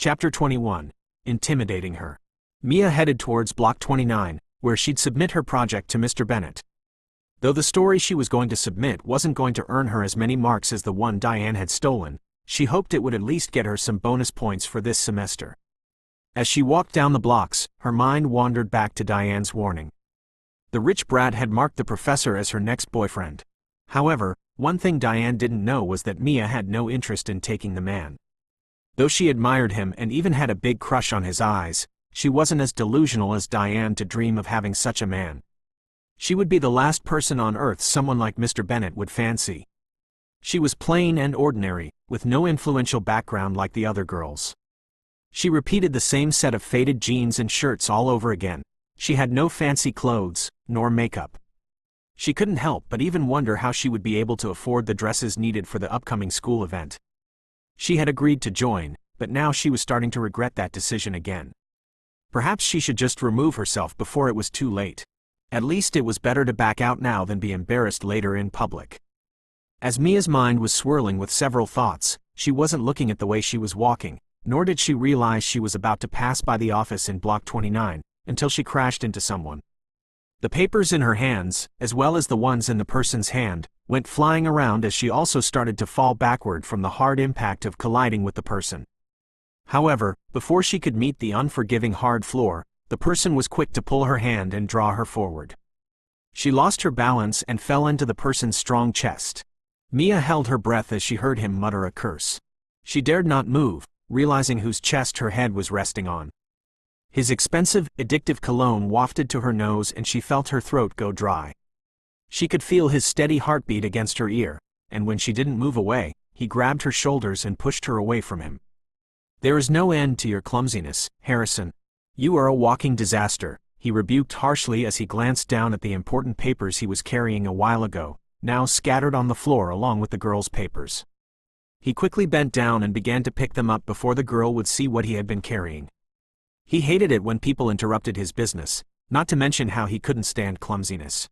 Chapter 21. Intimidating her. Mia headed towards Block 29, where she'd submit her project to Mr. Bennett. Though the story she was going to submit wasn't going to earn her as many marks as the one Diane had stolen, she hoped it would at least get her some bonus points for this semester. As she walked down the blocks, her mind wandered back to Diane's warning. The rich brat had marked the professor as her next boyfriend. However, one thing Diane didn't know was that Mia had no interest in taking the man. Though she admired him and even had a big crush on his eyes, she wasn't as delusional as Diane to dream of having such a man. She would be the last person on earth someone like Mr. Bennett would fancy. She was plain and ordinary, with no influential background like the other girls. She repeated the same set of faded jeans and shirts all over again. She had no fancy clothes, nor makeup. She couldn't help but even wonder how she would be able to afford the dresses needed for the upcoming school event. She had agreed to join, but now she was starting to regret that decision again. Perhaps she should just remove herself before it was too late. At least it was better to back out now than be embarrassed later in public. As Mia's mind was swirling with several thoughts, she wasn't looking at the way she was walking, nor did she realize she was about to pass by the office in Block 29, until she crashed into someone. The papers in her hands, as well as the ones in the person's hand, went flying around as she also started to fall backward from the hard impact of colliding with the person. However, before she could meet the unforgiving hard floor, the person was quick to pull her hand and draw her forward. She lost her balance and fell into the person's strong chest. Mia held her breath as she heard him mutter a curse. She dared not move, realizing whose chest her head was resting on. His expensive, addictive cologne wafted to her nose and she felt her throat go dry. She could feel his steady heartbeat against her ear, and when she didn't move away, he grabbed her shoulders and pushed her away from him. "There is no end to your clumsiness, Harrison. You are a walking disaster," he rebuked harshly as he glanced down at the important papers he was carrying a while ago, now scattered on the floor along with the girl's papers. He quickly bent down and began to pick them up before the girl would see what he had been carrying. He hated it when people interrupted his business, not to mention how he couldn't stand clumsiness.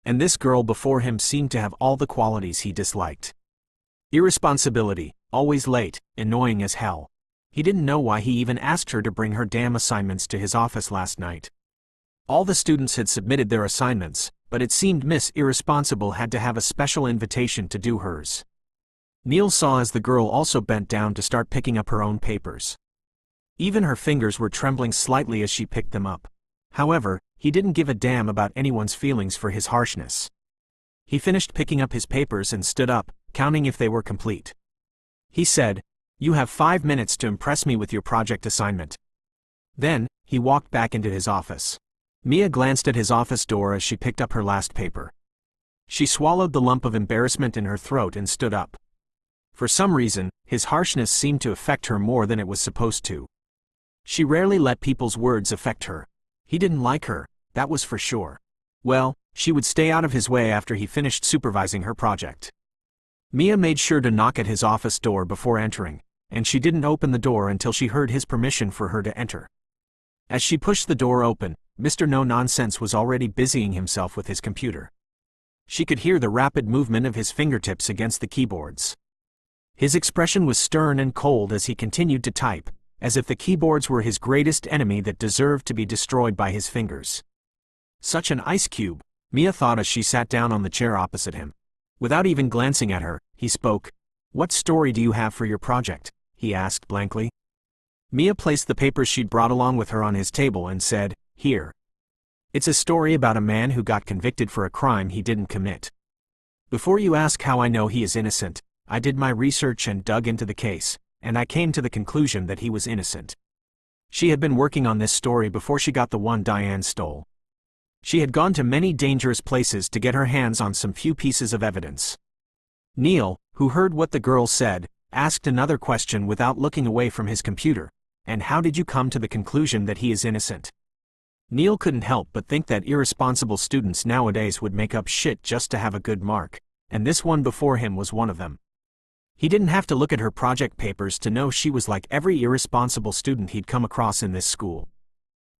And this girl before him seemed to have all the qualities he disliked. Irresponsibility, always late, annoying as hell. He didn't know why he even asked her to bring her damn assignments to his office last night. All the students had submitted their assignments, but it seemed Miss Irresponsible had to have a special invitation to do hers. Neil saw as the girl also bent down to start picking up her own papers. Even her fingers were trembling slightly as she picked them up. However, he didn't give a damn about anyone's feelings for his harshness. He finished picking up his papers and stood up, counting if they were complete. He said, "You have 5 minutes to impress me with your project assignment." Then, he walked back into his office. Mia glanced at his office door as she picked up her last paper. She swallowed the lump of embarrassment in her throat and stood up. For some reason, his harshness seemed to affect her more than it was supposed to. She rarely let people's words affect her. He didn't like her, that was for sure. Well, she would stay out of his way after he finished supervising her project. Mia made sure to knock at his office door before entering, and she didn't open the door until she heard his permission for her to enter. As she pushed the door open, Mr. No-Nonsense was already busying himself with his computer. She could hear the rapid movement of his fingertips against the keyboards. His expression was stern and cold as he continued to type, as if the keyboards were his greatest enemy that deserved to be destroyed by his fingers. Such an ice cube, Mia thought as she sat down on the chair opposite him. Without even glancing at her, he spoke. "What story do you have for your project?" he asked blankly. Mia placed the papers she'd brought along with her on his table and said, "Here. It's a story about a man who got convicted for a crime he didn't commit. Before you ask how I know he is innocent, I did my research and dug into the case, and I came to the conclusion that he was innocent." She had been working on this story before she got the one Diane stole. She had gone to many dangerous places to get her hands on some few pieces of evidence. Neil, who heard what the girl said, asked another question without looking away from his computer. "And how did you come to the conclusion that he is innocent?" Neil couldn't help but think that irresponsible students nowadays would make up shit just to have a good mark, and this one before him was one of them. He didn't have to look at her project papers to know she was like every irresponsible student he'd come across in this school.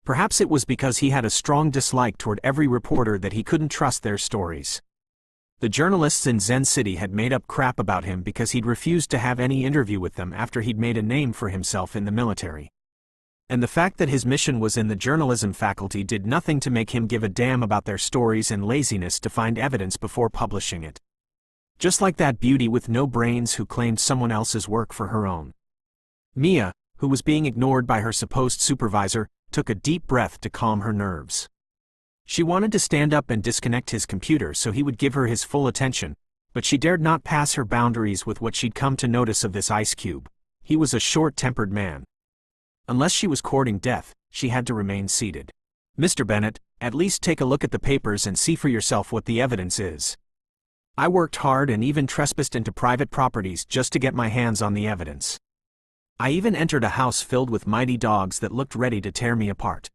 Perhaps it was because he had a strong dislike toward every reporter that he couldn't trust their stories. The journalists in Zen City had made up crap about him because he'd refused to have any interview with them after he'd made a name for himself in the military. And the fact that his mission was in the journalism faculty did nothing to make him give a damn about their stories and laziness to find evidence before publishing it. Just like that beauty with no brains who claimed someone else's work for her own. Mia, who was being ignored by her supposed supervisor, took a deep breath to calm her nerves. She wanted to stand up and disconnect his computer so he would give her his full attention, but she dared not pass her boundaries with what she'd come to notice of this ice cube. He was a short-tempered man. Unless she was courting death, she had to remain seated. "Mr. Bennett, at least take a look at the papers and see for yourself what the evidence is. I worked hard and even trespassed into private properties just to get my hands on the evidence. I even entered a house filled with mighty dogs that looked ready to tear me apart.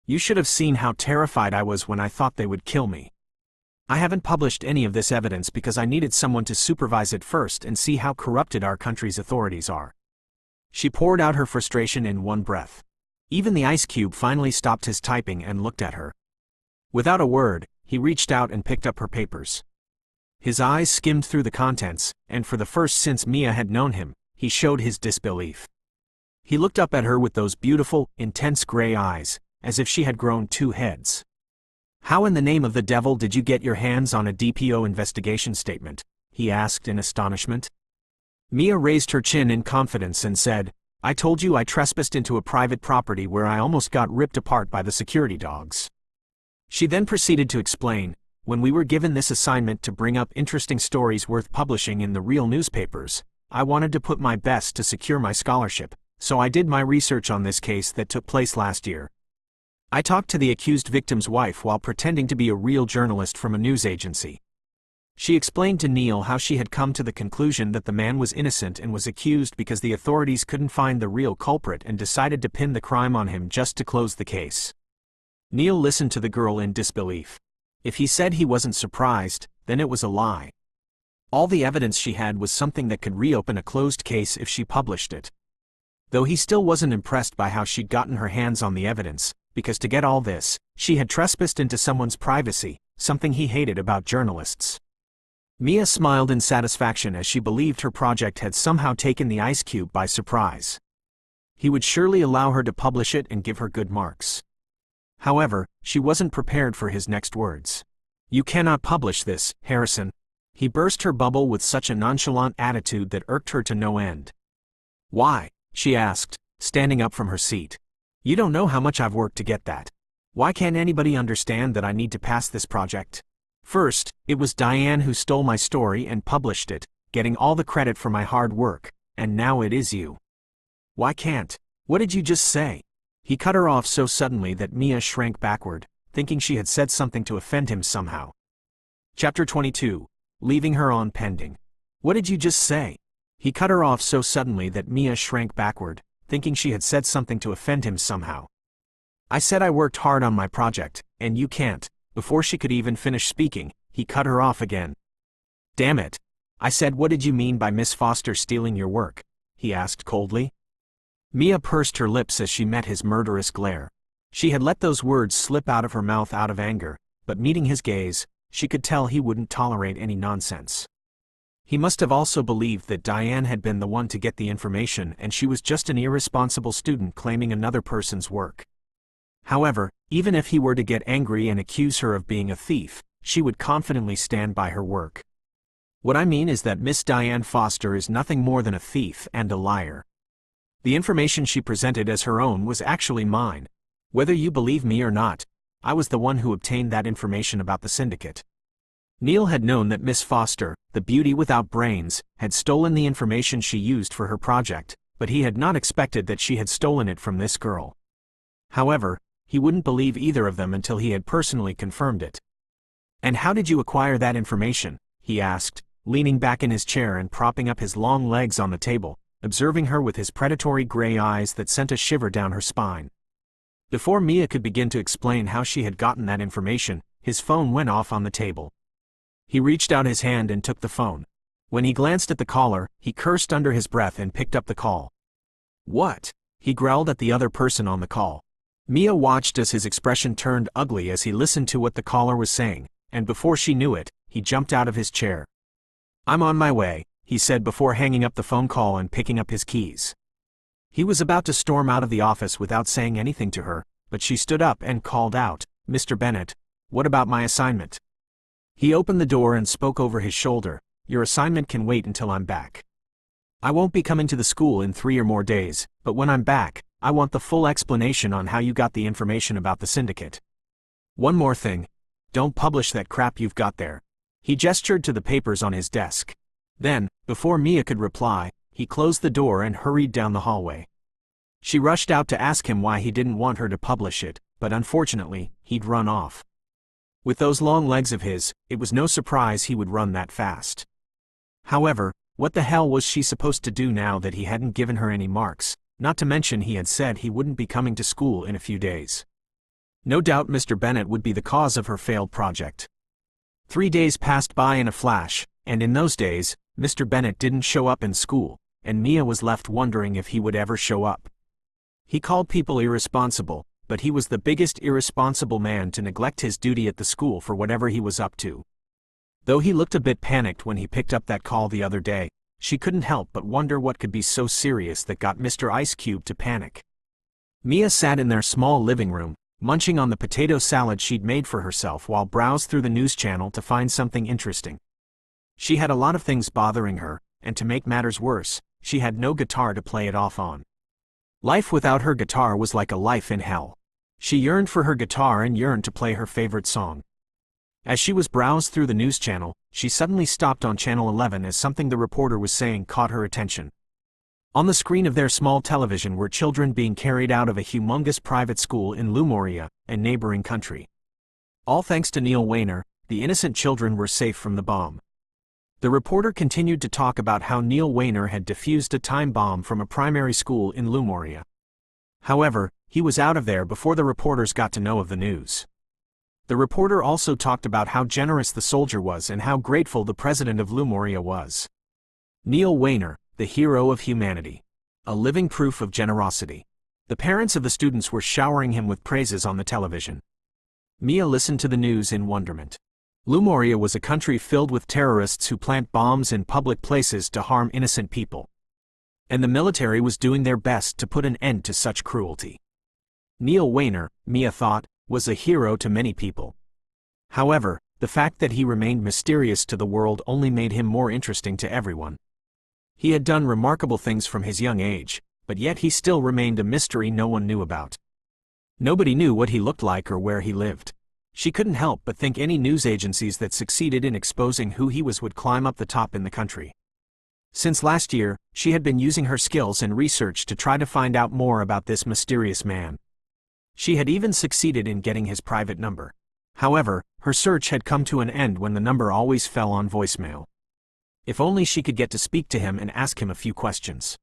You should have seen how terrified I was when I thought they would kill me. I haven't published any of this evidence because I needed someone to supervise it first and see how corrupted our country's authorities are." She poured out her frustration in one breath. Even the ice cube finally stopped his typing and looked at her. Without a word, he reached out and picked up her papers. His eyes skimmed through the contents, and for the first since Mia had known him, he showed his disbelief. He looked up at her with those beautiful, intense gray eyes, as if she had grown two heads. "How in the name of the devil did you get your hands on a DPO investigation statement?" he asked in astonishment. Mia raised her chin in confidence and said, "I told you I trespassed into a private property where I almost got ripped apart by the security dogs." She then proceeded to explain, "When we were given this assignment to bring up interesting stories worth publishing in the real newspapers, I wanted to put my best to secure my scholarship, so I did my research on this case that took place last year. I talked to the accused victim's wife while pretending to be a real journalist from a news agency." She explained to Neil how she had come to the conclusion that the man was innocent and was accused because the authorities couldn't find the real culprit and decided to pin the crime on him just to close the case. Neil listened to the girl in disbelief. If he said he wasn't surprised, then it was a lie. All the evidence she had was something that could reopen a closed case if she published it. Though he still wasn't impressed by how she'd gotten her hands on the evidence, because to get all this, she had trespassed into someone's privacy, something he hated about journalists. Mia smiled in satisfaction as she believed her project had somehow taken the ice cube by surprise. He would surely allow her to publish it and give her good marks. However, she wasn't prepared for his next words. "You cannot publish this, Harrison." He burst her bubble with such a nonchalant attitude that irked her to no end. "Why?" she asked, standing up from her seat. "You don't know how much I've worked to get that. Why can't anybody understand that I need to pass this project? First, it was Diane who stole my story and published it, getting all the credit for my hard work, and now it is you. Why can't? What did you just say?" He cut her off so suddenly that Mia shrank backward, thinking she had said something to offend him somehow. Chapter 22. Leaving her on pending. "What did you just say?" He cut her off so suddenly that Mia shrank backward, thinking she had said something to offend him somehow. "I said I worked hard on my project, and you can't." Before she could even finish speaking, he cut her off again. "Damn it. I said, what did you mean by Miss Foster stealing your work?" he asked coldly. Mia pursed her lips as she met his murderous glare. She had let those words slip out of her mouth out of anger, but meeting his gaze, she could tell he wouldn't tolerate any nonsense. He must have also believed that Diane had been the one to get the information and she was just an irresponsible student claiming another person's work. However, even if he were to get angry and accuse her of being a thief, she would confidently stand by her work. What I mean is that Miss Diane Foster is nothing more than a thief and a liar. The information she presented as her own was actually mine. Whether you believe me or not, I was the one who obtained that information about the syndicate. Neil had known that Miss Foster, the beauty without brains, had stolen the information she used for her project, but he had not expected that she had stolen it from this girl. However, he wouldn't believe either of them until he had personally confirmed it. "And how did you acquire that information?" he asked, leaning back in his chair and propping up his long legs on the table, observing her with his predatory gray eyes that sent a shiver down her spine. Before Mia could begin to explain how she had gotten that information, his phone went off on the table. He reached out his hand and took the phone. When he glanced at the caller, he cursed under his breath and picked up the call. "What?" he growled at the other person on the call. Mia watched as his expression turned ugly as he listened to what the caller was saying, and before she knew it, he jumped out of his chair. "I'm on my way," he said before hanging up the phone call and picking up his keys. He was about to storm out of the office without saying anything to her, but she stood up and called out, "Mr. Bennett, what about my assignment?" He opened the door and spoke over his shoulder, "Your assignment can wait until I'm back. I won't be coming to the school in 3 or more days, but when I'm back, I want the full explanation on how you got the information about the syndicate. One more thing. Don't publish that crap you've got there." He gestured to the papers on his desk. Then, before Mia could reply, he closed the door and hurried down the hallway. She rushed out to ask him why he didn't want her to publish it, but unfortunately, he'd run off. With those long legs of his, it was no surprise he would run that fast. However, what the hell was she supposed to do now that he hadn't given her any marks, not to mention he had said he wouldn't be coming to school in a few days? No doubt Mr. Bennett would be the cause of her failed project. 3 days passed by in a flash, and in those days, Mr. Bennett didn't show up in school, and Mia was left wondering if he would ever show up. He called people irresponsible, but he was the biggest irresponsible man to neglect his duty at the school for whatever he was up to. Though he looked a bit panicked when he picked up that call the other day, she couldn't help but wonder what could be so serious that got Mr. Ice Cube to panic. Mia sat in their small living room, munching on the potato salad she'd made for herself while browsed through the news channel to find something interesting. She had a lot of things bothering her, and to make matters worse, she had no guitar to play it off on. Life without her guitar was like a life in hell. She yearned for her guitar and yearned to play her favorite song. As she was browsed through the news channel, she suddenly stopped on channel 11 as something the reporter was saying caught her attention. On the screen of their small television were children being carried out of a humongous private school in Lemuria, a neighboring country. All thanks to Neil Wayner, the innocent children were safe from the bomb. The reporter continued to talk about how Neil Wayner had defused a time bomb from a primary school in Lemuria. However, he was out of there before the reporters got to know of the news. The reporter also talked about how generous the soldier was and how grateful the president of Lemuria was. Neil Wayner, the hero of humanity. A living proof of generosity. The parents of the students were showering him with praises on the television. Mia listened to the news in wonderment. Lemuria was a country filled with terrorists who plant bombs in public places to harm innocent people. And the military was doing their best to put an end to such cruelty. Neil Wayner, Mia thought, was a hero to many people. However, the fact that he remained mysterious to the world only made him more interesting to everyone. He had done remarkable things from his young age, but yet he still remained a mystery no one knew about. Nobody knew what he looked like or where he lived. She couldn't help but think any news agencies that succeeded in exposing who he was would climb up the top in the country. Since last year, she had been using her skills and research to try to find out more about this mysterious man. She had even succeeded in getting his private number. However, her search had come to an end when the number always fell on voicemail. If only she could get to speak to him and ask him a few questions.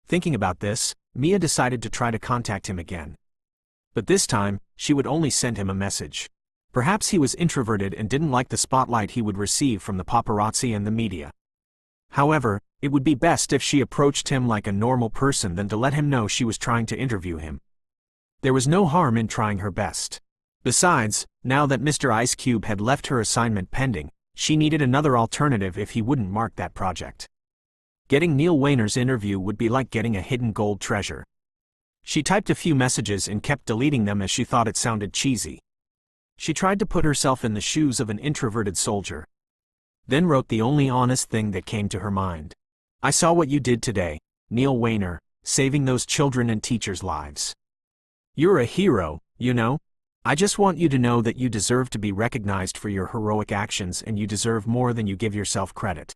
Thinking about this, Mia decided to try to contact him again. But this time, she would only send him a message. Perhaps he was introverted and didn't like the spotlight he would receive from the paparazzi and the media. However, it would be best if she approached him like a normal person than to let him know she was trying to interview him. There was no harm in trying her best. Besides, now that Mr. Ice Cube had left her assignment pending, she needed another alternative if he wouldn't mark that project. Getting Neil Wayner's interview would be like getting a hidden gold treasure. She typed a few messages and kept deleting them as she thought it sounded cheesy. She tried to put herself in the shoes of an introverted soldier. Then wrote the only honest thing that came to her mind. "I saw what you did today, Neil Wayner, saving those children and teachers' lives. You're a hero, you know. I just want you to know that you deserve to be recognized for your heroic actions and you deserve more than you give yourself credit."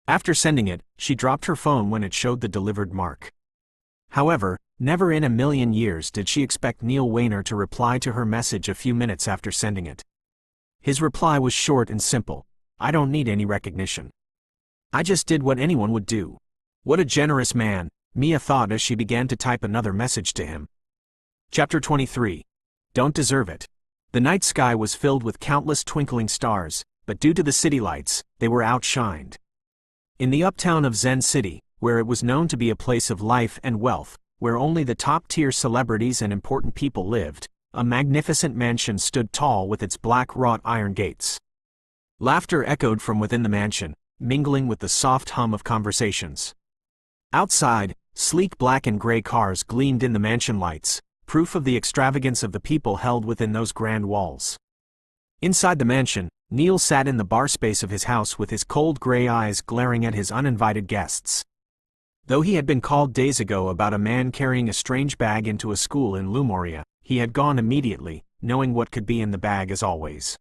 After sending it, she dropped her phone when it showed the delivered mark. However, never in a million years did she expect Neil Wayner to reply to her message a few minutes after sending it. His reply was short and simple. "I don't need any recognition. I just did what anyone would do." What a generous man, Mia thought as she began to type another message to him. Chapter 23. Don't deserve it. The night sky was filled with countless twinkling stars, but due to the city lights, they were outshined. In the uptown of Zen City, where it was known to be a place of life and wealth, where only the top-tier celebrities and important people lived, a magnificent mansion stood tall with its black wrought iron gates. Laughter echoed from within the mansion, mingling with the soft hum of conversations. Outside, sleek black and gray cars gleamed in the mansion lights, proof of the extravagance of the people held within those grand walls. Inside the mansion, Neil sat in the bar space of his house with his cold gray eyes glaring at his uninvited guests. Though he had been called days ago about a man carrying a strange bag into a school in Lumoria, he had gone immediately, knowing what could be in the bag as always.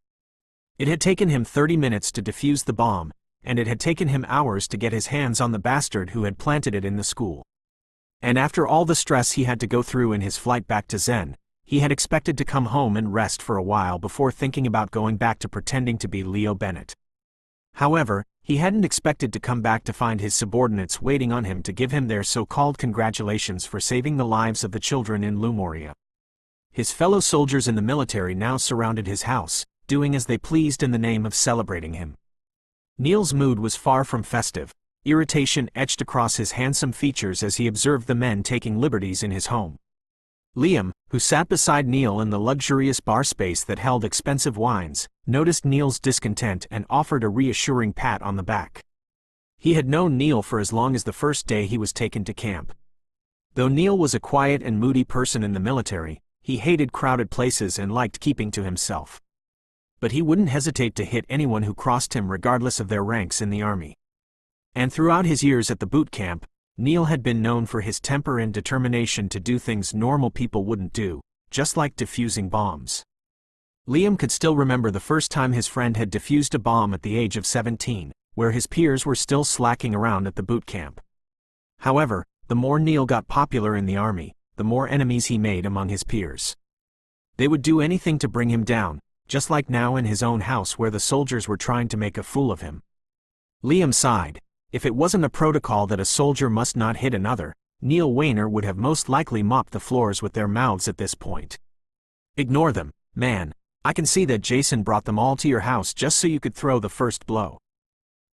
It had taken him 30 minutes to defuse the bomb, and it had taken him hours to get his hands on the bastard who had planted it in the school. And after all the stress he had to go through in his flight back to Zen, he had expected to come home and rest for a while before thinking about going back to pretending to be Leo Bennett. However, he hadn't expected to come back to find his subordinates waiting on him to give him their so-called congratulations for saving the lives of the children in Lumoria. His fellow soldiers in the military now surrounded his house, doing as they pleased in the name of celebrating him. Neil's mood was far from festive. Irritation etched across his handsome features as he observed the men taking liberties in his home. Liam, who sat beside Neil in the luxurious bar space that held expensive wines, noticed Neil's discontent and offered a reassuring pat on the back. He had known Neil for as long as the first day he was taken to camp. Though Neil was a quiet and moody person in the military, he hated crowded places and liked keeping to himself. But he wouldn't hesitate to hit anyone who crossed him regardless of their ranks in the army. And throughout his years at the boot camp, Neil had been known for his temper and determination to do things normal people wouldn't do, just like defusing bombs. Liam could still remember the first time his friend had defused a bomb at the age of 17, where his peers were still slacking around at the boot camp. However, the more Neil got popular in the army, the more enemies he made among his peers. They would do anything to bring him down, just like now in his own house where the soldiers were trying to make a fool of him. Liam sighed. If it wasn't a protocol that a soldier must not hit another, Neil Wayner would have most likely mopped the floors with their mouths at this point. Ignore them, man. I can see that Jason brought them all to your house just so you could throw the first blow.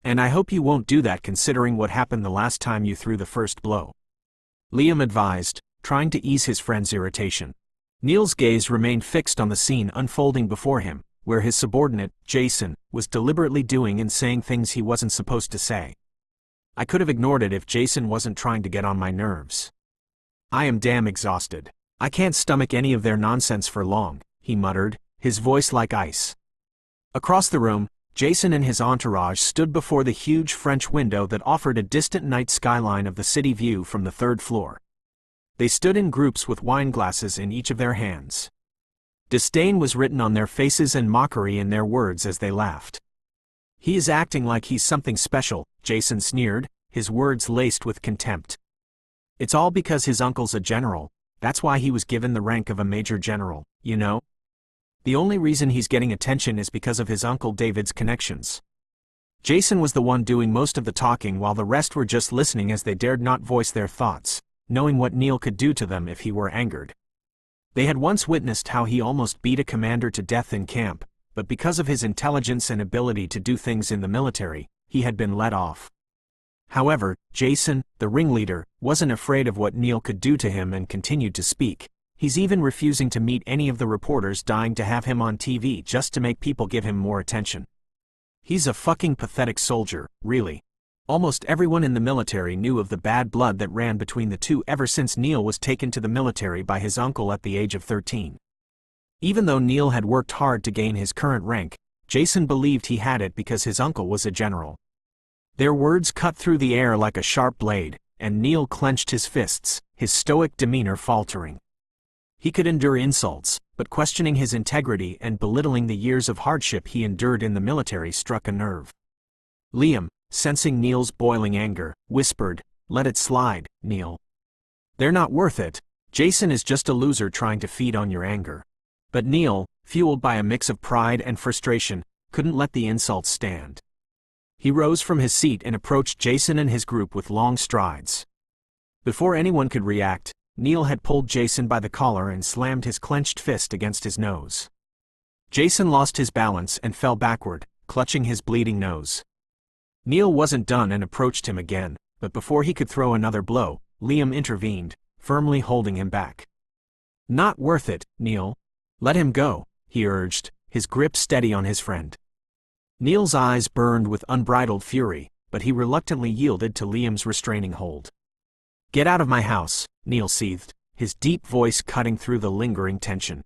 And I hope you won't do that considering what happened the last time you threw the first blow. Liam advised, trying to ease his friend's irritation. Neil's gaze remained fixed on the scene unfolding before him, where his subordinate, Jason, was deliberately doing and saying things he wasn't supposed to say. I could have ignored it if Jason wasn't trying to get on my nerves. I am damn exhausted. I can't stomach any of their nonsense for long, he muttered, his voice like ice. Across the room, Jason and his entourage stood before the huge French window that offered a distant night skyline of the city view from the third floor. They stood in groups with wine glasses in each of their hands. Disdain was written on their faces and mockery in their words as they laughed. He is acting like he's something special, Jason sneered, his words laced with contempt. It's all because his uncle's a general, that's why he was given the rank of a major general, you know? The only reason he's getting attention is because of his uncle David's connections. Jason was the one doing most of the talking while the rest were just listening as they dared not voice their thoughts, knowing what Neil could do to them if he were angered. They had once witnessed how he almost beat a commander to death in camp, but because of his intelligence and ability to do things in the military, he had been let off. However, Jason, the ringleader, wasn't afraid of what Neil could do to him and continued to speak. He's even refusing to meet any of the reporters dying to have him on TV just to make people give him more attention. He's a fucking pathetic soldier, really. Almost everyone in the military knew of the bad blood that ran between the two ever since Neil was taken to the military by his uncle at the age of 13. Even though Neil had worked hard to gain his current rank, Jason believed he had it because his uncle was a general. Their words cut through the air like a sharp blade, and Neil clenched his fists, his stoic demeanor faltering. He could endure insults, but questioning his integrity and belittling the years of hardship he endured in the military struck a nerve. Liam, sensing Neil's boiling anger, whispered, "Let it slide, Neil. They're not worth it. Jason is just a loser trying to feed on your anger." But Neil, fueled by a mix of pride and frustration, couldn't let the insults stand. He rose from his seat and approached Jason and his group with long strides. Before anyone could react, Neil had pulled Jason by the collar and slammed his clenched fist against his nose. Jason lost his balance and fell backward, clutching his bleeding nose. Neil wasn't done and approached him again, but before he could throw another blow, Liam intervened, firmly holding him back. "Not worth it, Neil. Let him go," he urged, his grip steady on his friend. Neil's eyes burned with unbridled fury, but he reluctantly yielded to Liam's restraining hold. "Get out of my house," Neil seethed, his deep voice cutting through the lingering tension.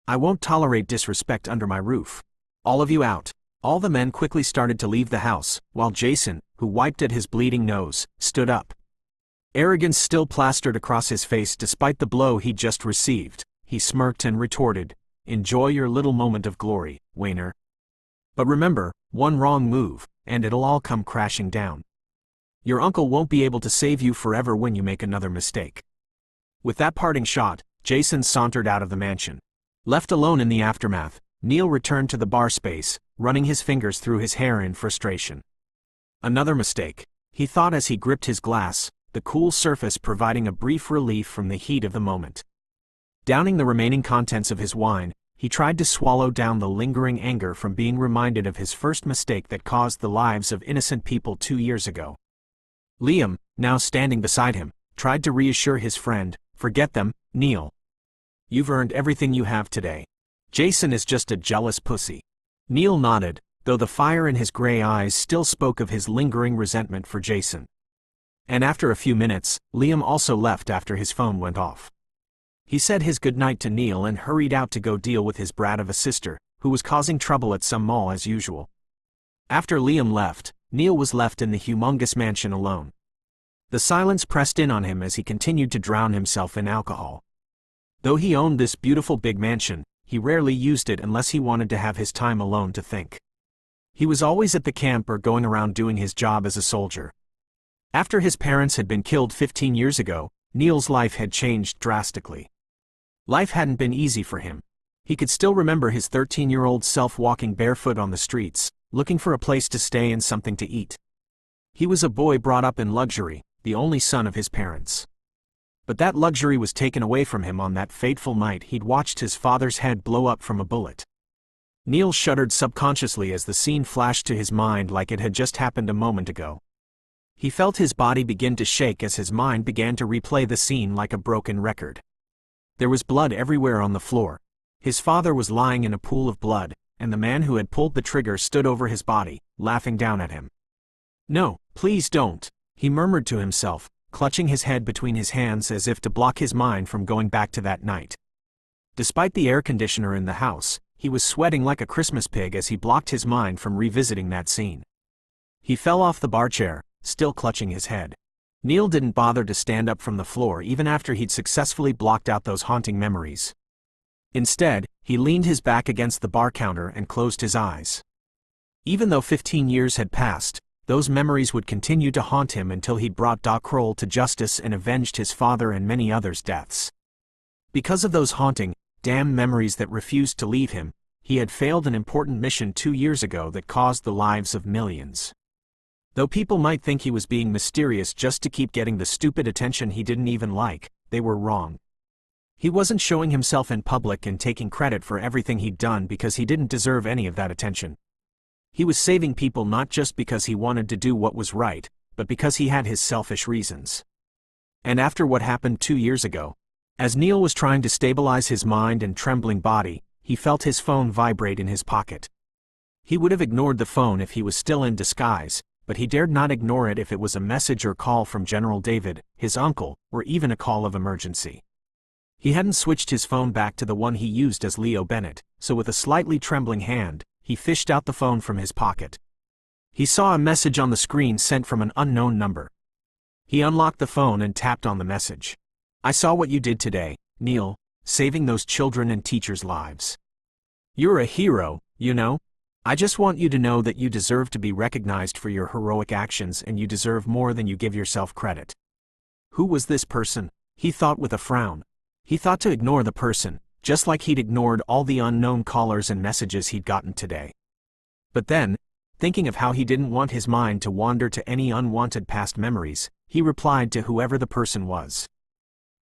"I won't tolerate disrespect under my roof. All of you out." All the men quickly started to leave the house, while Jason, who wiped at his bleeding nose, stood up. Arrogance still plastered across his face despite the blow he'd just received. He smirked and retorted, "Enjoy your little moment of glory, Wayner. But remember, one wrong move, and it'll all come crashing down. Your uncle won't be able to save you forever when you make another mistake." With that parting shot, Jason sauntered out of the mansion. Left alone in the aftermath, Neil returned to the bar space, running his fingers through his hair in frustration. Another mistake, he thought as he gripped his glass, the cool surface providing a brief relief from the heat of the moment. Downing the remaining contents of his wine, he tried to swallow down the lingering anger from being reminded of his first mistake that caused the lives of innocent people 2 years ago. Liam, now standing beside him, tried to reassure his friend, "Forget them, Neil. You've earned everything you have today. Jason is just a jealous pussy." Neil nodded, though the fire in his gray eyes still spoke of his lingering resentment for Jason. And after a few minutes, Liam also left after his phone went off. He said his goodnight to Neil and hurried out to go deal with his brat of a sister, who was causing trouble at some mall as usual. After Liam left, Neil was left in the humongous mansion alone. The silence pressed in on him as he continued to drown himself in alcohol. Though he owned this beautiful big mansion, he rarely used it unless he wanted to have his time alone to think. He was always at the camp or going around doing his job as a soldier. After his parents had been killed 15 years ago, Neil's life had changed drastically. Life hadn't been easy for him. He could still remember his 13-year-old self walking barefoot on the streets, looking for a place to stay and something to eat. He was a boy brought up in luxury, the only son of his parents. But that luxury was taken away from him on that fateful night he'd watched his father's head blow up from a bullet. Neil shuddered subconsciously as the scene flashed to his mind like it had just happened a moment ago. He felt his body begin to shake as his mind began to replay the scene like a broken record. There was blood everywhere on the floor. His father was lying in a pool of blood, and the man who had pulled the trigger stood over his body, laughing down at him. "No, please don't," he murmured to himself, clutching his head between his hands as if to block his mind from going back to that night. Despite the air conditioner in the house, he was sweating like a Christmas pig as he blocked his mind from revisiting that scene. He fell off the bar chair, still clutching his head. Neil didn't bother to stand up from the floor even after he'd successfully blocked out those haunting memories. Instead, he leaned his back against the bar counter and closed his eyes. Even though 15 years had passed, those memories would continue to haunt him until he'd brought Doc Kroll to justice and avenged his father and many others' deaths. Because of those haunting, damn memories that refused to leave him, he had failed an important mission 2 years ago that caused the lives of millions. Though people might think he was being mysterious just to keep getting the stupid attention he didn't even like, they were wrong. He wasn't showing himself in public and taking credit for everything he'd done because he didn't deserve any of that attention. He was saving people not just because he wanted to do what was right, but because he had his selfish reasons. And after what happened 2 years ago, as Neil was trying to stabilize his mind and trembling body, he felt his phone vibrate in his pocket. He would have ignored the phone if he was still in disguise, but he dared not ignore it if it was a message or call from General David, his uncle, or even a call of emergency. He hadn't switched his phone back to the one he used as Leo Bennett, so with a slightly trembling hand, he fished out the phone from his pocket. He saw a message on the screen sent from an unknown number. He unlocked the phone and tapped on the message. "I saw what you did today, Neil, saving those children and teachers' lives. You're a hero, you know. I just want you to know that you deserve to be recognized for your heroic actions and you deserve more than you give yourself credit." Who was this person? He thought with a frown. He thought to ignore the person, just like he'd ignored all the unknown callers and messages he'd gotten today. But then, thinking of how he didn't want his mind to wander to any unwanted past memories, he replied to whoever the person was.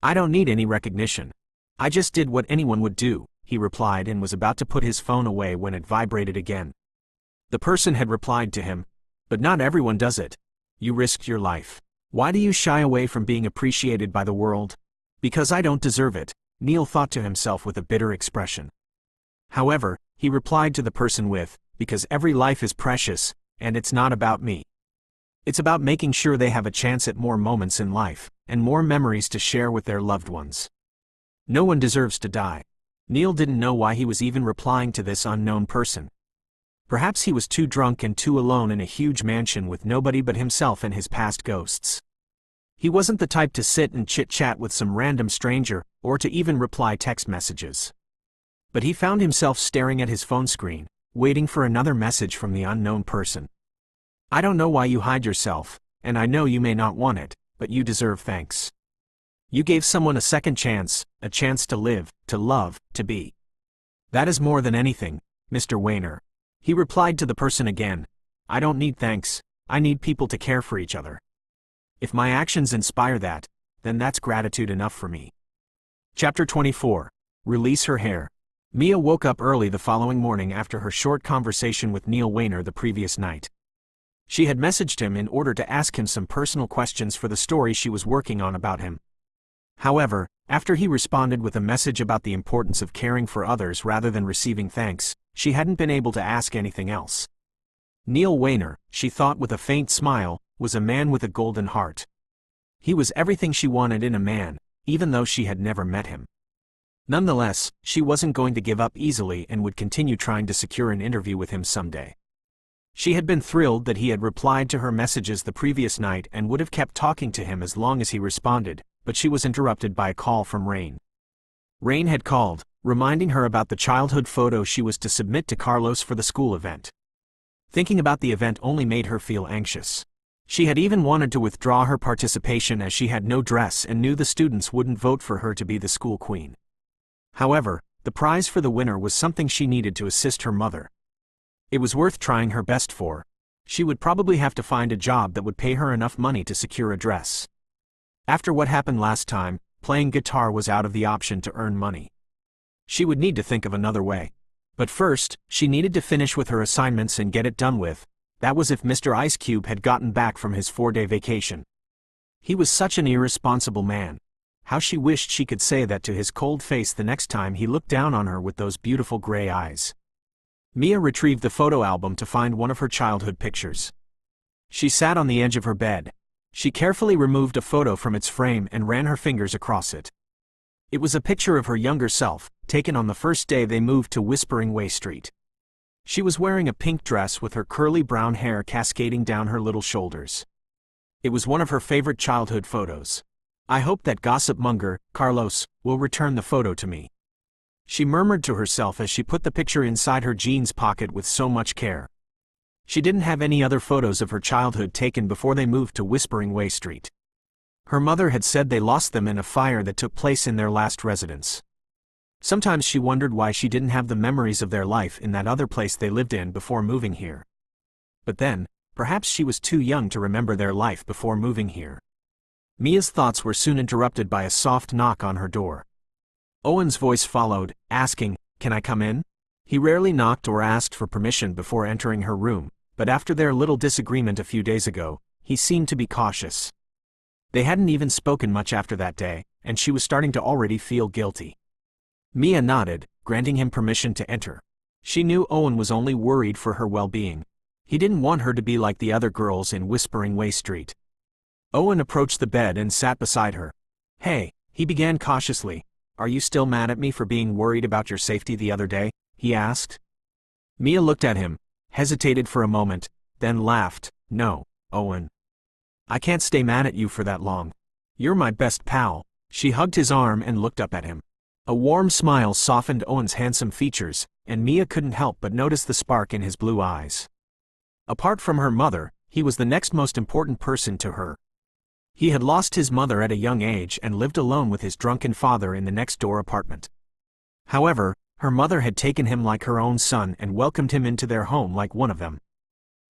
"I don't need any recognition. I just did what anyone would do," he replied and was about to put his phone away when it vibrated again. The person had replied to him, "But not everyone does it. You risked your life. Why do you shy away from being appreciated by the world?" "Because I don't deserve it," Neil thought to himself with a bitter expression. However, he replied to the person with, because every life is precious, and it's not about me. It's about making sure they have a chance at more moments in life, and more memories to share with their loved ones. No one deserves to die. Neil didn't know why he was even replying to this unknown person. Perhaps he was too drunk and too alone in a huge mansion with nobody but himself and his past ghosts. He wasn't the type to sit and chit-chat with some random stranger, or to even reply text messages. But he found himself staring at his phone screen, waiting for another message from the unknown person. I don't know why you hide yourself, and I know you may not want it, but you deserve thanks. You gave someone a second chance, a chance to live, to love, to be. That is more than anything, Mr. Weiner. He replied to the person again. I don't need thanks, I need people to care for each other. If my actions inspire that, then that's gratitude enough for me. Chapter 24. Release her hair. Mia woke up early the following morning after her short conversation with Neil Weiner the previous night. She had messaged him in order to ask him some personal questions for the story she was working on about him. However, after he responded with a message about the importance of caring for others rather than receiving thanks, she hadn't been able to ask anything else. Neil Weiner, she thought with a faint smile, was a man with a golden heart. He was everything she wanted in a man, even though she had never met him. Nonetheless, she wasn't going to give up easily and would continue trying to secure an interview with him someday. She had been thrilled that he had replied to her messages the previous night and would have kept talking to him as long as he responded, but she was interrupted by a call from Rain. Rain had called, reminding her about the childhood photo she was to submit to Carlos for the school event. Thinking about the event only made her feel anxious. She had even wanted to withdraw her participation as she had no dress and knew the students wouldn't vote for her to be the school queen. However, the prize for the winner was something she needed to assist her mother. It was worth trying her best for. She would probably have to find a job that would pay her enough money to secure a dress. After what happened last time, playing guitar was out of the option to earn money. She would need to think of another way. But first, she needed to finish with her assignments and get it done with. That was if Mr. Ice Cube had gotten back from his 4-day vacation. He was such an irresponsible man. How she wished she could say that to his cold face the next time he looked down on her with those beautiful gray eyes. Mia retrieved the photo album to find one of her childhood pictures. She sat on the edge of her bed. She carefully removed a photo from its frame and ran her fingers across it. It was a picture of her younger self, taken on the first day they moved to Whispering Way Street. She was wearing a pink dress with her curly brown hair cascading down her little shoulders. It was one of her favorite childhood photos. I hope that gossip monger, Carlos, will return the photo to me. She murmured to herself as she put the picture inside her jeans pocket with so much care. She didn't have any other photos of her childhood taken before they moved to Whispering Way Street. Her mother had said they lost them in a fire that took place in their last residence. Sometimes she wondered why she didn't have the memories of their life in that other place they lived in before moving here. But then, perhaps she was too young to remember their life before moving here. Mia's thoughts were soon interrupted by a soft knock on her door. Owen's voice followed, asking, "Can I come in?" He rarely knocked or asked for permission before entering her room, but after their little disagreement a few days ago, he seemed to be cautious. They hadn't even spoken much after that day, and she was starting to already feel guilty. Mia nodded, granting him permission to enter. She knew Owen was only worried for her well-being. He didn't want her to be like the other girls in Whispering Way Street. Owen approached the bed and sat beside her. "Hey," he began cautiously, "are you still mad at me for being worried about your safety the other day?" he asked. Mia looked at him, hesitated for a moment, then laughed. "No, Owen. I can't stay mad at you for that long. You're my best pal." She hugged his arm and looked up at him. A warm smile softened Owen's handsome features, and Mia couldn't help but notice the spark in his blue eyes. Apart from her mother, he was the next most important person to her. He had lost his mother at a young age and lived alone with his drunken father in the next-door apartment. However, her mother had taken him like her own son and welcomed him into their home like one of them.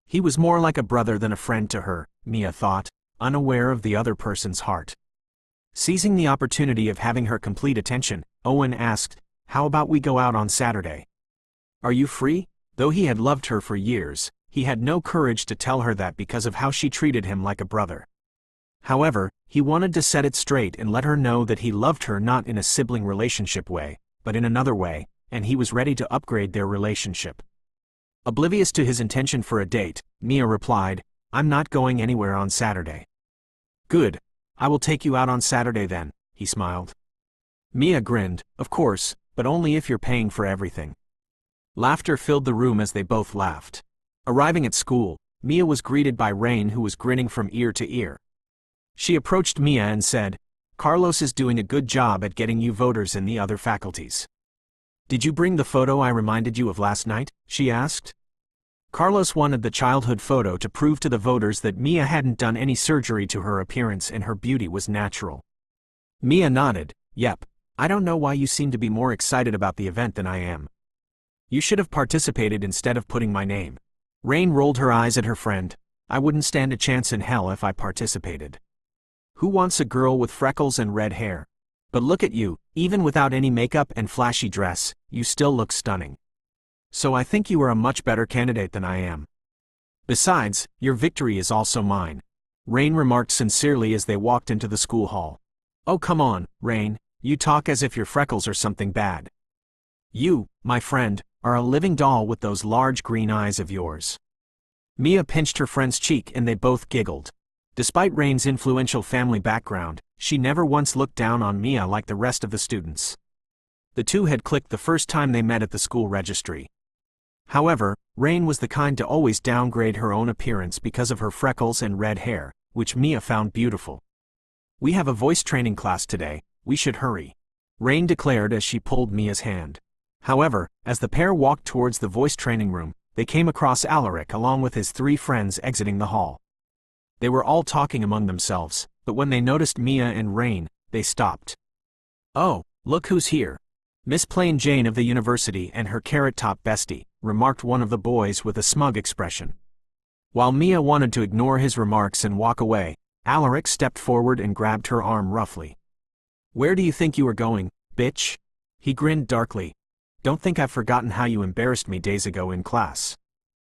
He was more like a brother than a friend to her, Mia thought, unaware of the other person's heart. Seizing the opportunity of having her complete attention, Owen asked, "How about we go out on Saturday? Are you free?" Though he had loved her for years, he had no courage to tell her that because of how she treated him like a brother. However, he wanted to set it straight and let her know that he loved her not in a sibling relationship way, but in another way, and he was ready to upgrade their relationship. Oblivious to his intention for a date, Mia replied, "I'm not going anywhere on Saturday." "Good. I will take you out on Saturday then," he smiled. Mia grinned, "Of course, but only if you're paying for everything." Laughter filled the room as they both laughed. Arriving at school, Mia was greeted by Rain, who was grinning from ear to ear. She approached Mia and said, "Carlos is doing a good job at getting you voters in the other faculties." "Did you bring the photo I reminded you of last night?" she asked. Carlos wanted the childhood photo to prove to the voters that Mia hadn't done any surgery to her appearance and her beauty was natural. Mia nodded. "Yep. I don't know why you seem to be more excited about the event than I am. You should have participated instead of putting my name." Rain rolled her eyes at her friend. "I wouldn't stand a chance in hell if I participated. Who wants a girl with freckles and red hair? But look at you, even without any makeup and flashy dress, you still look stunning. So I think you are a much better candidate than I am. Besides, your victory is also mine," Rain remarked sincerely as they walked into the school hall. "Oh come on, Rain, you talk as if your freckles are something bad. You, my friend, are a living doll with those large green eyes of yours." Mia pinched her friend's cheek and they both giggled. Despite Rain's influential family background, she never once looked down on Mia like the rest of the students. The two had clicked the first time they met at the school registry. However, Rain was the kind to always downgrade her own appearance because of her freckles and red hair, which Mia found beautiful. "We have a voice training class today, we should hurry," Rain declared as she pulled Mia's hand. However, as the pair walked towards the voice training room, they came across Alaric along with his 3 friends exiting the hall. They were all talking among themselves, but when they noticed Mia and Rain, they stopped. "Oh, look who's here. Miss Plain Jane of the university and her carrot-top bestie," remarked one of the boys with a smug expression. While Mia wanted to ignore his remarks and walk away, Alaric stepped forward and grabbed her arm roughly. "Where do you think you are going, bitch?" He grinned darkly. "Don't think I've forgotten how you embarrassed me days ago in class.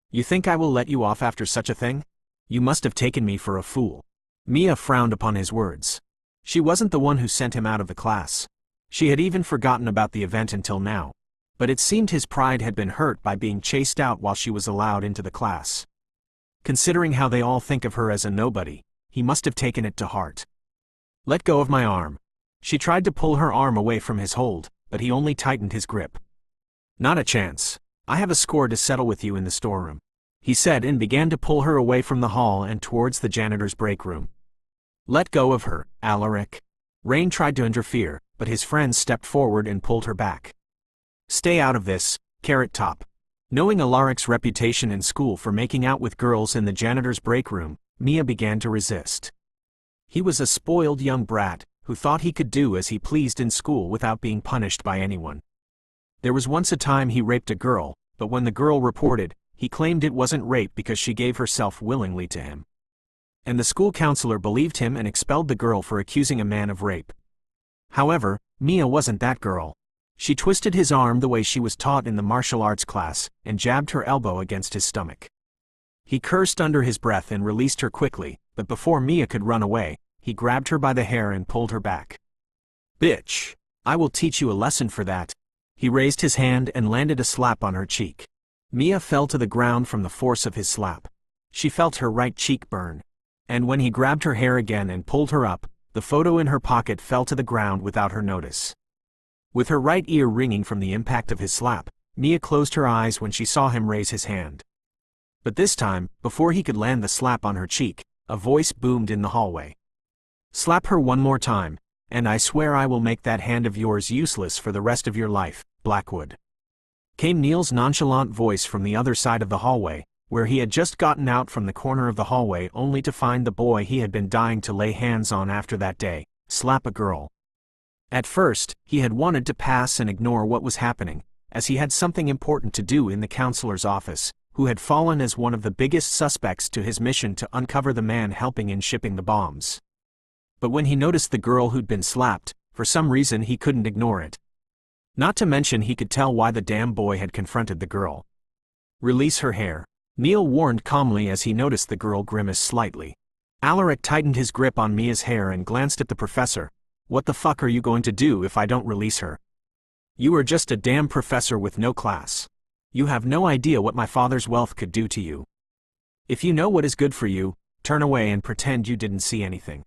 You think I will let you off after such a thing? You must have taken me for a fool." Mia frowned upon his words. She wasn't the one who sent him out of the class. She had even forgotten about the event until now. But it seemed his pride had been hurt by being chased out while she was allowed into the class. Considering how they all think of her as a nobody, he must have taken it to heart. "Let go of my arm." She tried to pull her arm away from his hold, but he only tightened his grip. "Not a chance. I have a score to settle with you in the storeroom," he said and began to pull her away from the hall and towards the janitor's break room. "Let go of her, Alaric." Rain tried to interfere, but his friends stepped forward and pulled her back. "Stay out of this, Carrot Top." Knowing Alaric's reputation in school for making out with girls in the janitor's break room, Mia began to resist. He was a spoiled young brat, who thought he could do as he pleased in school without being punished by anyone. There was once a time he raped a girl, but when the girl reported, he claimed it wasn't rape because she gave herself willingly to him. And the school counselor believed him and expelled the girl for accusing a man of rape. However, Mia wasn't that girl. She twisted his arm the way she was taught in the martial arts class, and jabbed her elbow against his stomach. He cursed under his breath and released her quickly, but before Mia could run away, he grabbed her by the hair and pulled her back. "Bitch, I will teach you a lesson for that." He raised his hand and landed a slap on her cheek. Mia fell to the ground from the force of his slap. She felt her right cheek burn. And when he grabbed her hair again and pulled her up, the photo in her pocket fell to the ground without her notice. With her right ear ringing from the impact of his slap, Mia closed her eyes when she saw him raise his hand. But this time, before he could land the slap on her cheek, a voice boomed in the hallway. "Slap her one more time, and I swear I will make that hand of yours useless for the rest of your life, Blackwood." Came Neil's nonchalant voice from the other side of the hallway, where he had just gotten out from the corner of the hallway only to find the boy he had been dying to lay hands on after that day, slap a girl. At first, he had wanted to pass and ignore what was happening, as he had something important to do in the counselor's office, who had fallen as one of the biggest suspects to his mission to uncover the man helping in shipping the bombs. But when he noticed the girl who'd been slapped, for some reason he couldn't ignore it. Not to mention he could tell why the damn boy had confronted the girl. "Release her hair," Neil warned calmly as he noticed the girl grimace slightly. Alaric tightened his grip on Mia's hair and glanced at the professor. "What the fuck are you going to do if I don't release her? You are just a damn professor with no class. You have no idea what my father's wealth could do to you. If you know what is good for you, turn away and pretend you didn't see anything."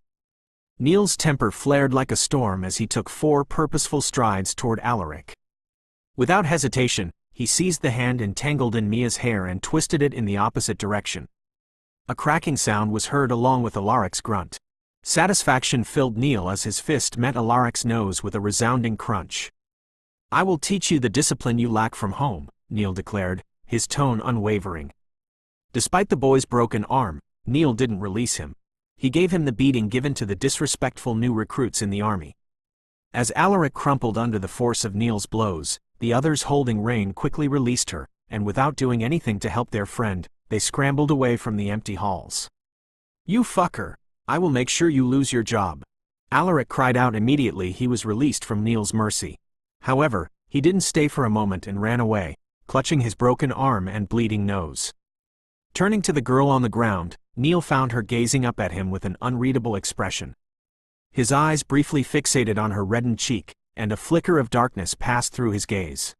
Neil's temper flared like a storm as he took 4 purposeful strides toward Alaric. Without hesitation, he seized the hand entangled in Mia's hair and twisted it in the opposite direction. A cracking sound was heard along with Alaric's grunt. Satisfaction filled Neil as his fist met Alaric's nose with a resounding crunch. "I will teach you the discipline you lack from home," Neil declared, his tone unwavering. Despite the boy's broken arm, Neil didn't release him. He gave him the beating given to the disrespectful new recruits in the army. As Alaric crumpled under the force of Neil's blows, the others holding rein quickly released her, and without doing anything to help their friend, they scrambled away from the empty halls. "You fucker! I will make sure you lose your job!" Alaric cried out immediately he was released from Neil's mercy. However, he didn't stay for a moment and ran away, clutching his broken arm and bleeding nose. Turning to the girl on the ground, Neil found her gazing up at him with an unreadable expression. His eyes briefly fixated on her reddened cheek, and a flicker of darkness passed through his gaze.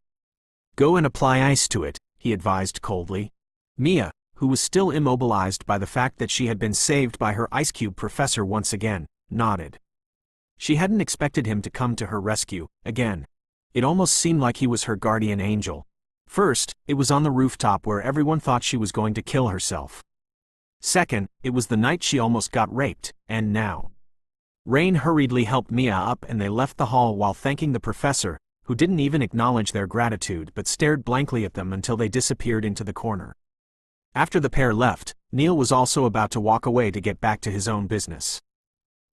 "Go and apply ice to it," he advised coldly. Mia, who was still immobilized by the fact that she had been saved by her ice cube professor once again, nodded. She hadn't expected him to come to her rescue, again. It almost seemed like he was her guardian angel. First, it was on the rooftop where everyone thought she was going to kill herself. Second, it was the night she almost got raped, and now. Rain hurriedly helped Mia up and they left the hall while thanking the professor, who didn't even acknowledge their gratitude but stared blankly at them until they disappeared into the corner. After the pair left, Neil was also about to walk away to get back to his own business.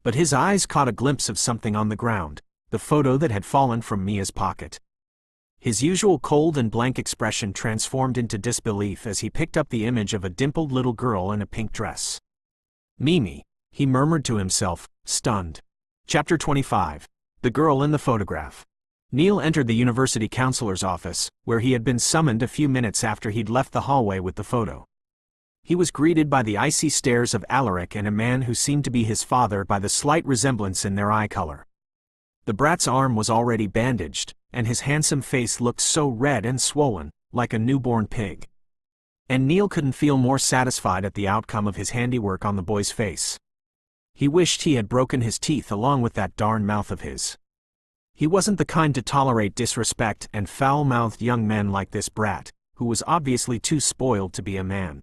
But his eyes caught a glimpse of something on the ground, the photo that had fallen from Mia's pocket. His usual cold and blank expression transformed into disbelief as he picked up the image of a dimpled little girl in a pink dress. "Mimi," he murmured to himself, stunned. Chapter 25. The Girl in the Photograph. Neil entered the university counselor's office, where he had been summoned a few minutes after he'd left the hallway with the photo. He was greeted by the icy stares of Alaric and a man who seemed to be his father by the slight resemblance in their eye color. The brat's arm was already bandaged, and his handsome face looked so red and swollen, like a newborn pig. And Neil couldn't feel more satisfied at the outcome of his handiwork on the boy's face. He wished he had broken his teeth along with that darn mouth of his. He wasn't the kind to tolerate disrespect and foul-mouthed young men like this brat, who was obviously too spoiled to be a man.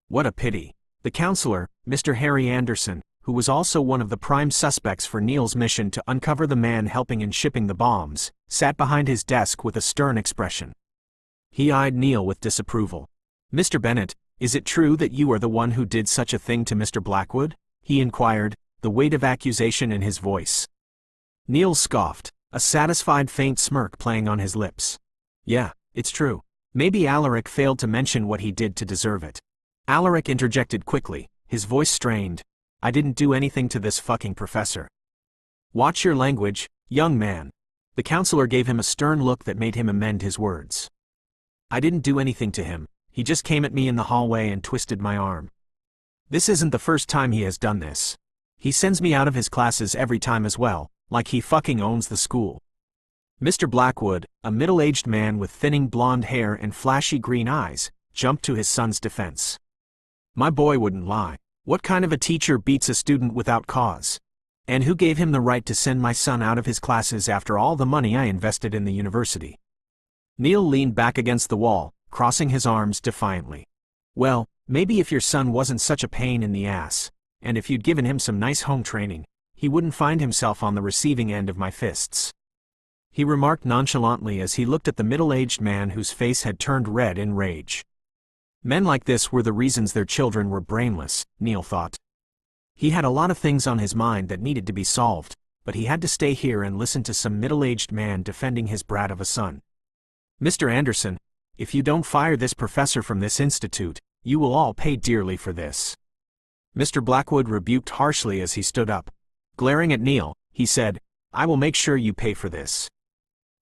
What a pity. The counselor, Mr. Harry Anderson, who was also one of the prime suspects for Neil's mission to uncover the man helping in shipping the bombs, sat behind his desk with a stern expression. He eyed Neil with disapproval. "Mr. Bennett, is it true that you are the one who did such a thing to Mr. Blackwood?" he inquired, the weight of accusation in his voice. Neil scoffed, a satisfied faint smirk playing on his lips. "Yeah, it's true. Maybe Alaric failed to mention what he did to deserve it." Alaric interjected quickly, his voice strained. "I didn't do anything to this fucking professor." "Watch your language, young man." The counselor gave him a stern look that made him amend his words. "I didn't do anything to him, he just came at me in the hallway and twisted my arm. This isn't the first time he has done this. He sends me out of his classes every time as well, like he fucking owns the school." Mr. Blackwood, a middle-aged man with thinning blonde hair and flashy green eyes, jumped to his son's defense. "My boy wouldn't lie. What kind of a teacher beats a student without cause? And who gave him the right to send my son out of his classes after all the money I invested in the university?" Neil leaned back against the wall, crossing his arms defiantly. "Well, maybe if your son wasn't such a pain in the ass, and if you'd given him some nice home training, he wouldn't find himself on the receiving end of my fists," he remarked nonchalantly as he looked at the middle-aged man whose face had turned red in rage. Men like this were the reasons their children were brainless, Neil thought. He had a lot of things on his mind that needed to be solved, but he had to stay here and listen to some middle-aged man defending his brat of a son. "Mr. Anderson, if you don't fire this professor from this institute, you will all pay dearly for this." Mr. Blackwood rebuked harshly as he stood up. Glaring at Neil, he said, "I will make sure you pay for this."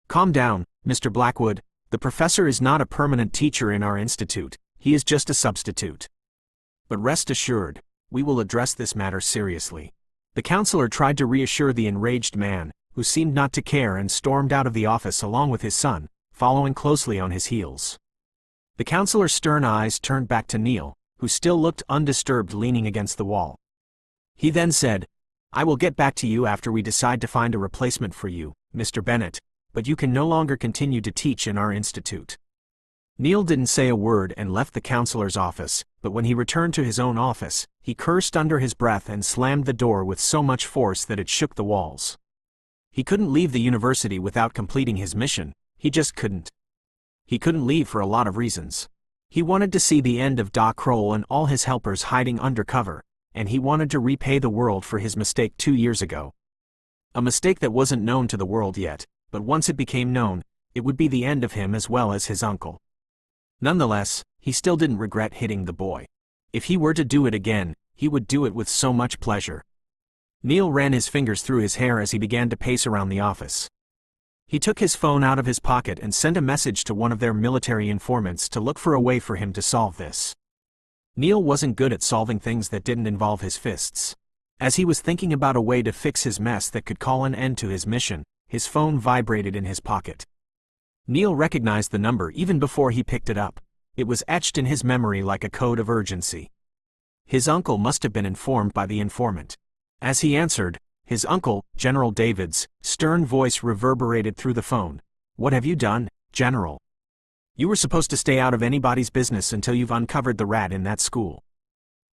"Calm down, Mr. Blackwood. The professor is not a permanent teacher in our institute. He is just a substitute. But rest assured, we will address this matter seriously." The counselor tried to reassure the enraged man, who seemed not to care and stormed out of the office along with his son, following closely on his heels. The counselor's stern eyes turned back to Neil, who still looked undisturbed leaning against the wall. He then said, "I will get back to you after we decide to find a replacement for you, Mr. Bennett, but you can no longer continue to teach in our institute." Neil didn't say a word and left the counselor's office, but when he returned to his own office, he cursed under his breath and slammed the door with so much force that it shook the walls. He couldn't leave the university without completing his mission, he just couldn't. He couldn't leave for a lot of reasons. He wanted to see the end of Doc Kroll and all his helpers hiding undercover, and he wanted to repay the world for his mistake 2 years ago. A mistake that wasn't known to the world yet, but once it became known, it would be the end of him as well as his uncle. Nonetheless, he still didn't regret hitting the boy. If he were to do it again, he would do it with so much pleasure. Neil ran his fingers through his hair as he began to pace around the office. He took his phone out of his pocket and sent a message to one of their military informants to look for a way for him to solve this. Neil wasn't good at solving things that didn't involve his fists. As he was thinking about a way to fix his mess that could call an end to his mission, his phone vibrated in his pocket. Neil recognized the number even before he picked it up. It was etched in his memory like a code of urgency. His uncle must have been informed by the informant. As he answered, his uncle, General David's, stern voice reverberated through the phone. "What have you done, General? You were supposed to stay out of anybody's business until you've uncovered the rat in that school."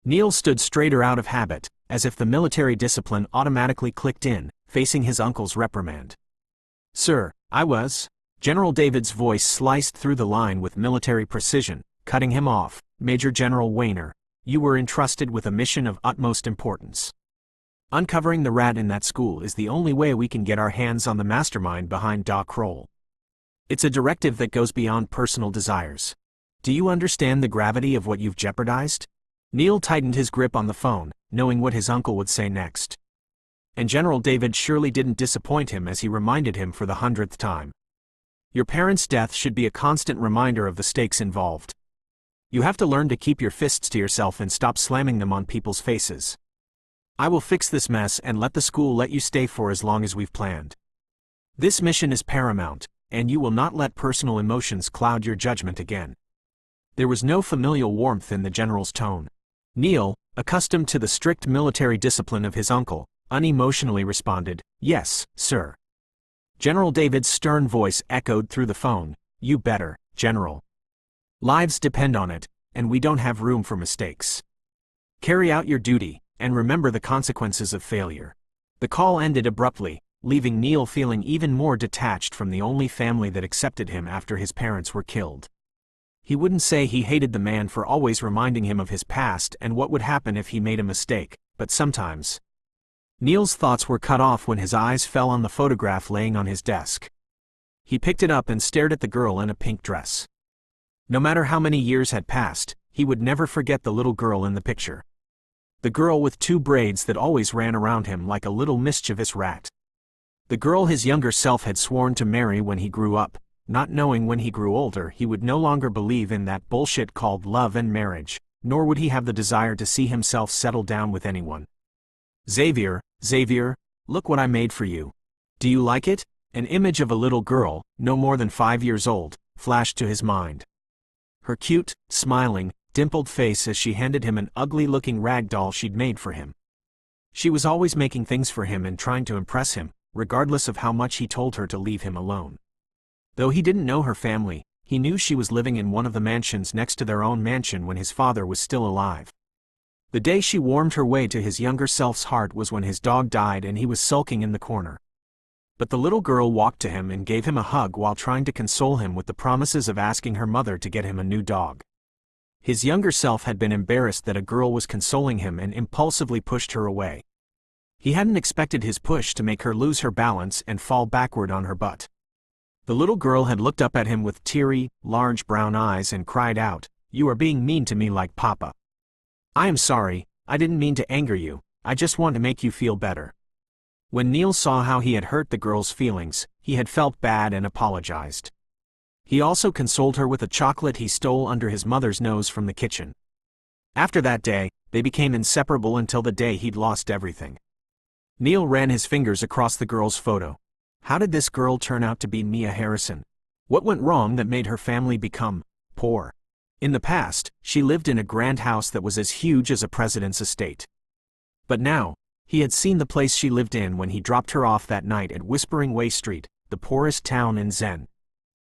Neil stood straighter out of habit, as if the military discipline automatically clicked in, facing his uncle's reprimand. "Sir, I was..." General David's voice sliced through the line with military precision, cutting him off. "Major General Wayner, you were entrusted with a mission of utmost importance. Uncovering the rat in that school is the only way we can get our hands on the mastermind behind Doc Kroll. It's a directive that goes beyond personal desires. Do you understand the gravity of what you've jeopardized?" Neil tightened his grip on the phone, knowing what his uncle would say next. And General David surely didn't disappoint him as he reminded him for the 100th time. "Your parents' death should be a constant reminder of the stakes involved. You have to learn to keep your fists to yourself and stop slamming them on people's faces. I will fix this mess and let the school let you stay for as long as we've planned. This mission is paramount, and you will not let personal emotions cloud your judgment again." There was no familial warmth in the general's tone. Neil, accustomed to the strict military discipline of his uncle, unemotionally responded, "Yes, sir." General David's stern voice echoed through the phone, "You better, General. Lives depend on it, and we don't have room for mistakes. Carry out your duty, and remember the consequences of failure." The call ended abruptly, leaving Neil feeling even more detached from the only family that accepted him after his parents were killed. He wouldn't say he hated the man for always reminding him of his past and what would happen if he made a mistake, but sometimes. Neil's thoughts were cut off when his eyes fell on the photograph laying on his desk. He picked it up and stared at the girl in a pink dress. No matter how many years had passed, he would never forget the little girl in the picture. The girl with 2 braids that always ran around him like a little mischievous rat. The girl his younger self had sworn to marry when he grew up, not knowing when he grew older he would no longer believe in that bullshit called love and marriage, nor would he have the desire to see himself settle down with anyone. Xavier, look what I made for you. Do you like it?" An image of a little girl, no more than 5 years old, flashed to his mind. Her cute, smiling, dimpled face as she handed him an ugly-looking rag doll she'd made for him. She was always making things for him and trying to impress him, regardless of how much he told her to leave him alone. Though he didn't know her family, he knew she was living in one of the mansions next to their own mansion when his father was still alive. The day she warmed her way to his younger self's heart was when his dog died and he was sulking in the corner. But the little girl walked to him and gave him a hug while trying to console him with the promises of asking her mother to get him a new dog. His younger self had been embarrassed that a girl was consoling him and impulsively pushed her away. He hadn't expected his push to make her lose her balance and fall backward on her butt. The little girl had looked up at him with teary, large brown eyes and cried out, "You are being mean to me like Papa. I am sorry, I didn't mean to anger you, I just want to make you feel better." When Neil saw how he had hurt the girl's feelings, he had felt bad and apologized. He also consoled her with a chocolate he stole under his mother's nose from the kitchen. After that day, they became inseparable until the day he'd lost everything. Neil ran his fingers across the girl's photo. How did this girl turn out to be Mia Harrison? What went wrong that made her family become poor? In the past, she lived in a grand house that was as huge as a president's estate. But now, he had seen the place she lived in when he dropped her off that night at Whispering Way Street, the poorest town in Zen.